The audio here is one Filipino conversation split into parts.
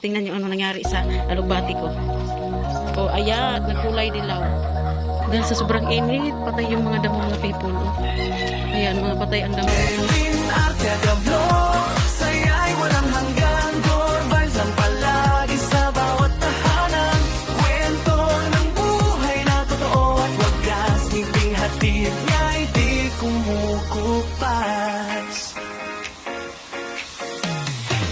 tingnan nyo ano nangyari sa alugbati ko. O, ayan, nagkulay dilaw. Dahil sa sobrang init, patay yung mga damo mga people. Oh. Ayan, mga patay ang damo. Saya'y walang hanggan, core vibes ang palagi sa bawat tahanan. Kwento ng buhay na totoo at wagas, ngiping hatid niya'y di kumukupas.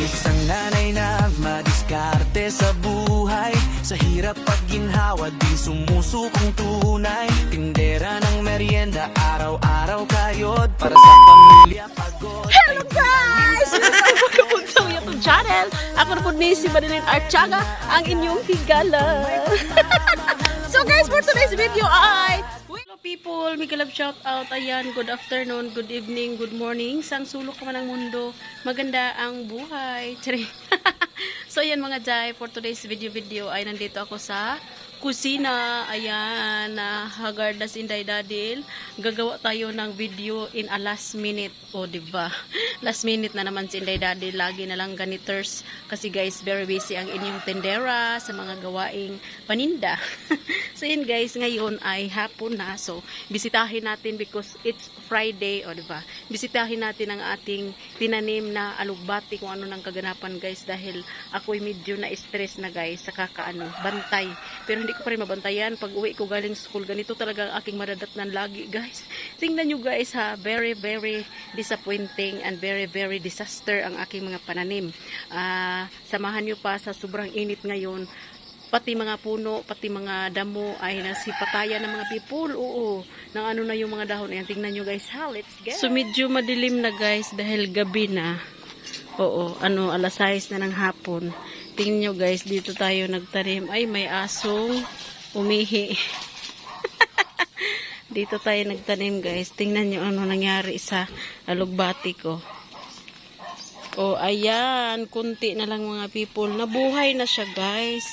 Isang nanay na madiskarte sa buhay, sa hirap at ginhawa di sumusukong tunay. Tindera ng merienda, araw-araw kayod para sa pamilya pagod. Hello guys! Welcome sa YouTube channel. Ako na po ni si Marilyn Archaga, ang inyong higala. So guys, for today's video ay... Hello people, Mika Love shout out. Ayan, good afternoon, good evening, good morning. Sang sulok ka man ng mundo, maganda ang buhay. So ayan mga jay, for today's video ay nandito ako sa kusina. Ayan, haggard na si Inday Dadil. Gagawa tayo ng video in a last minute. O, diba? Last minute na naman si Inday Dadil. Lagi na lang ganiters. Kasi guys, very busy ang inyong tendera sa mga gawaing paninda. So yun guys, ngayon ay hapon na. So, bisitahin natin because it's Friday. O, diba? Bisitahin natin ang ating tinanim na alugbati kung ano ng kaganapan guys. Dahil ako'y medyo na-stress na guys sa kakaano, bantay. Pero hindi ko pa rin mabantayan. Pag uwi ko galing school, ganito talaga ang aking madadatnan lagi guys. Tingnan nyo guys ha, very disappointing and very disaster ang aking mga pananim. Samahan nyo pa sa sobrang init ngayon. Pati mga puno, pati mga damo ay nasipatayan ng mga people. Oo, nang ano na yung mga dahon. Ayan, tingnan nyo guys ha, let's go. So medyo madilim na guys dahil gabi na. Oo, alas 6 na ng hapon. Tingnan nyo guys, dito tayo nagtanim. Ay, may asong umihi. Dito tayo nagtanim guys. Tingnan nyo ano nangyari sa alugbati ko. O, ayan. Kunti na lang mga people. Nabuhay na siya guys.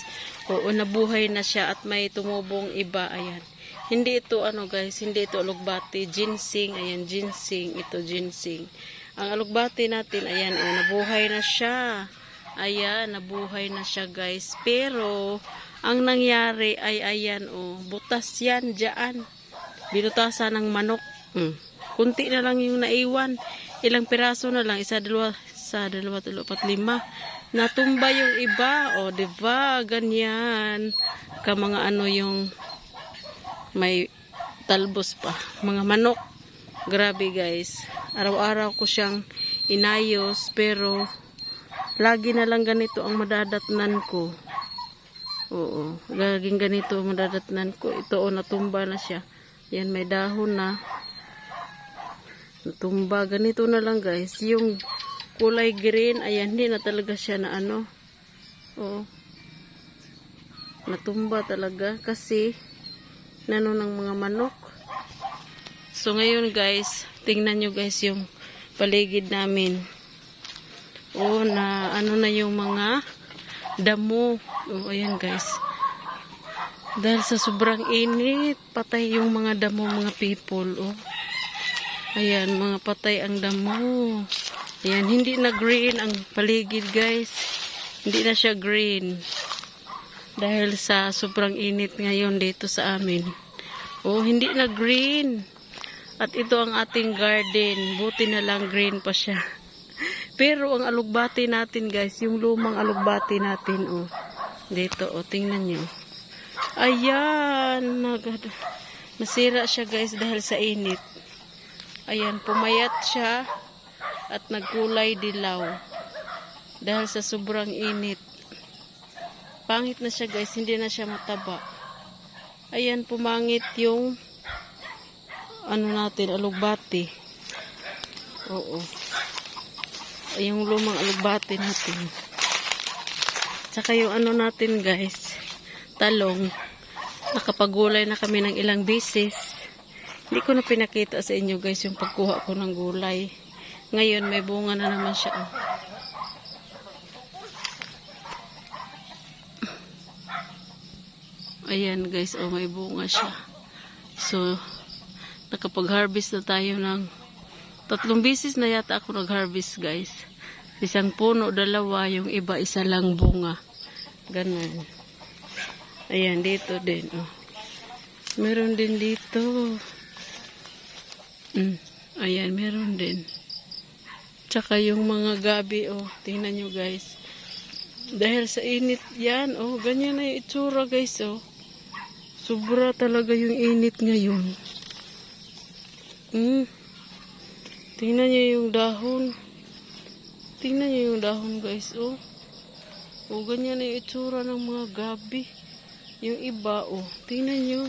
Oo, nabuhay na siya at may tumubong iba. Ayan. Hindi ito guys, hindi ito alugbati. Ginseng. Ayan, ginseng. Ito ginseng. Ang alugbati natin, ayan, nabuhay na siya. Ayan, nabuhay na siya guys. Pero, ang nangyari ay ayan, butas yan dyan. Binutasan ng manok. Kunti na lang yung naiwan. Ilang piraso na lang. Isa, dalawa, tatlo, 4, 5. Natumba yung iba. O, diba? Ganyan. Mga yung may talbos pa. Mga manok. Grabe guys. Araw-araw ko siyang inayos. Pero, lagi na lang ganito ang madadatnan ko. Oo. Laging ganito ang madadatnan ko. Ito natumba na siya. Yan, may dahon na. Natumba. Ganito na lang guys. Yung kulay green, ayan, hindi na talaga siya na Oo. Natumba talaga. Kasi, ng mga manok. So, ngayon guys, tingnan nyo guys yung paligid namin. Na na yung mga damo. Ayan guys. Dahil sa sobrang init, patay yung mga damo mga people. Ayan, mga patay ang damo. Ayan, hindi na green ang paligid guys. Hindi na siya green. Dahil sa sobrang init ngayon dito sa amin. Hindi na green. At ito ang ating garden. Buti na lang green pa siya. Pero ang alugbati natin guys, yung lumang alugbati natin, dito, tingnan nyo. Ayan, nasira siya guys dahil sa init. Ayan, pumayat siya at nagkulay dilaw. Dahil sa sobrang init. Pangit na siya guys, hindi na siya mataba. Ayan, pumangit yung natin, alugbati. Oo. Yung lumang alugbati natin. Tsaka yung natin guys, talong. Nakapagulay na kami ng ilang beses. Hindi ko na pinakita sa inyo guys yung pagkuha ko ng gulay. Ngayon may bunga na naman siya. Ayan guys, may bunga siya. So, nakapag-harvest na tayo ng 3 beses na yata ako nag-harvest guys. Isang puno, 2, yung iba isa lang bunga. Ganun. Ayan, dito din. Oh. Meron din dito. Ayan, meron din. Tsaka yung mga gabi, oh. Tingnan nyo, guys. Dahil sa init yan, oh. Ganyan na yung itsura, guys, oh. Sobra talaga yung init ngayon. Tingnan nyo yung dahon. Tingnan nyo yung dahon, guys, oh. Oh, ganyan na yung itsura ng mga gabi. Yung iba, oh. Tingnan nyo.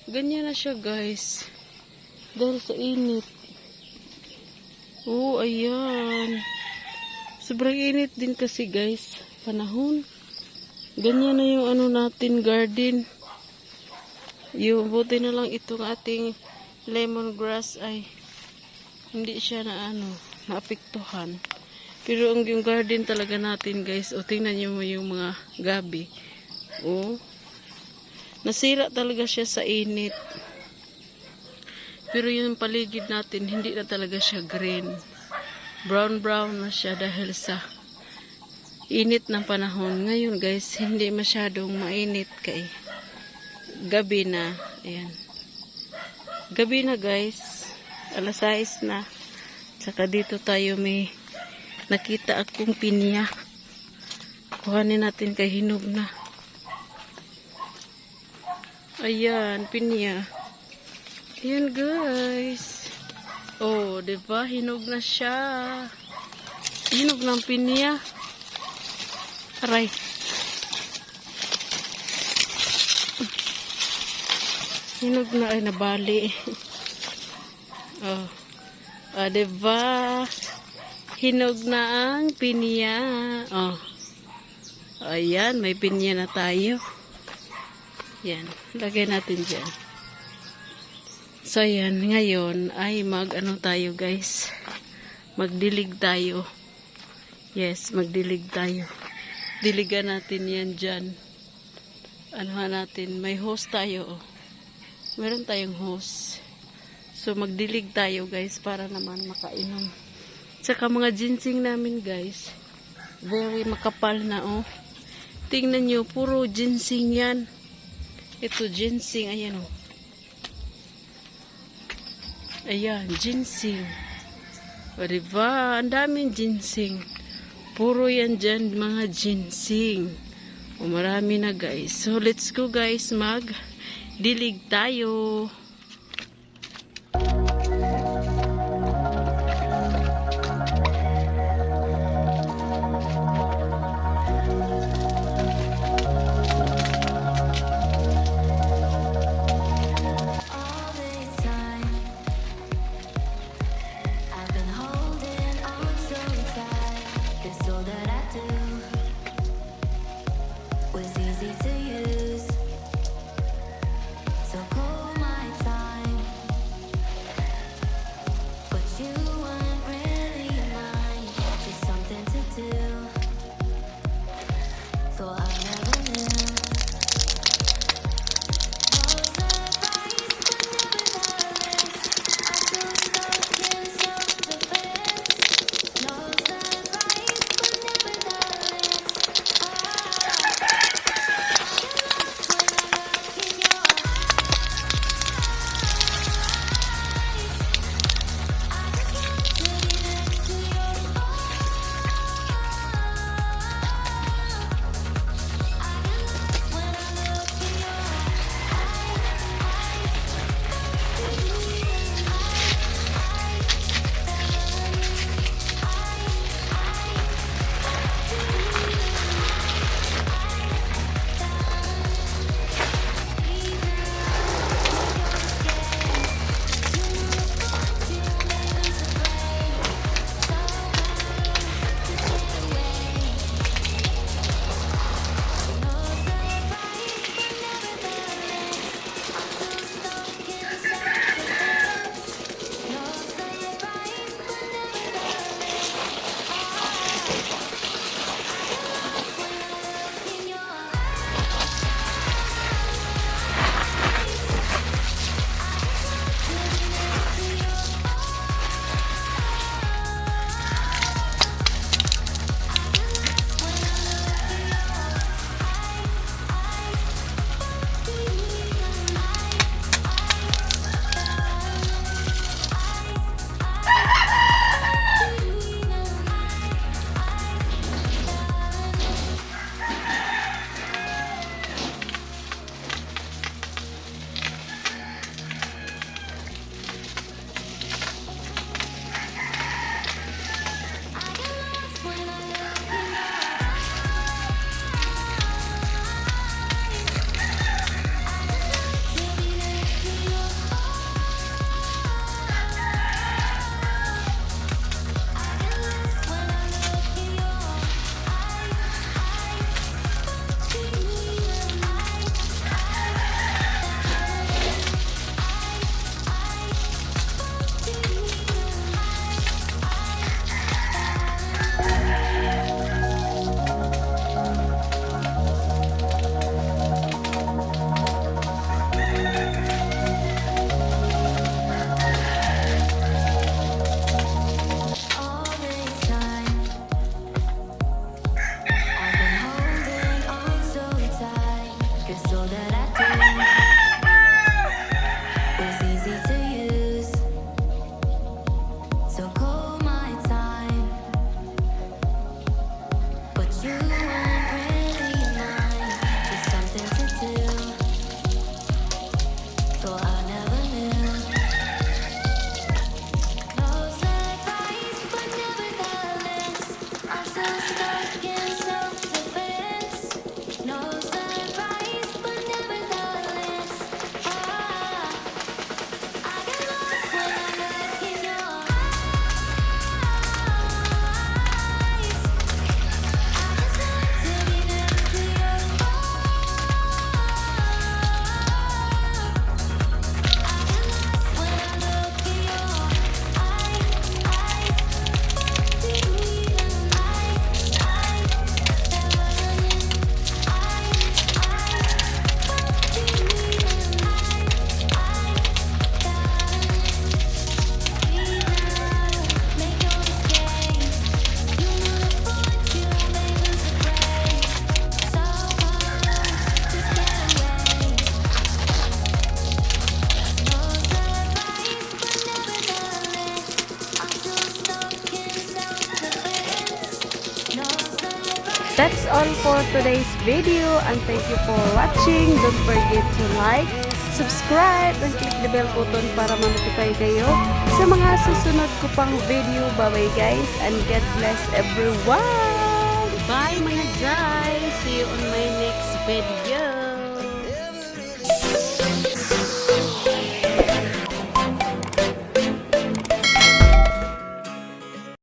Ganyan na siya, guys. Dahil sa init. Oh, ayan. Sobrang init din kasi, guys. Panahon. Ganyan na yung ano natin, garden. Yung buti na lang itong ating lemongrass ay hindi siya na ano, naapektuhan. Pero ang yung garden talaga natin, guys, o tingnan niyo mo yung mga gabi. O, nasira talaga siya sa init. Pero yung paligid natin, hindi na talaga siya green. Brown na siya dahil sa init ng panahon. Ngayon, guys, hindi masyadong mainit kay gabi na. Ayan. Gabi na, guys. Alas 6 na. Saka dito tayo may nakita akong pinya. Kuhanin natin kay hinog na. Ayan, pinya. Ayan, guys. Oh, diba? Hinog na siya. Hinog ng pinya. Aray. Hinog na ay nabali. Oh. Ah, diba? Hinog na ang pinya. Oh. Ayan, may pinya na tayo. Yan, lagay natin dyan. So, yan, ngayon ay mag-ano tayo, guys. Magdilig tayo. Yes, magdilig tayo. Diligan natin yan dyan. Ano natin, may hose tayo, oh. Meron tayong hose. So, magdilig tayo, guys, para naman makainom. Tsaka mga ginseng namin, guys. Very makapal na, oh. Tingnan nyo, puro ginseng yan. Ito, ginseng. Ayan, oh. Ayan, ginseng. O, diba? Ang daming ginseng. Puro yan dyan, mga ginseng. O, marami na, guys. So, let's go, guys. Mag-dilig tayo. Was easy to use, so cool my for today's video and thank you for watching. Don't forget to like, subscribe, and click the bell button para ma-notify kayo sa mga susunod ko pang video. Bye-bye guys and God bless everyone! Bye mga guys! See you on my next video!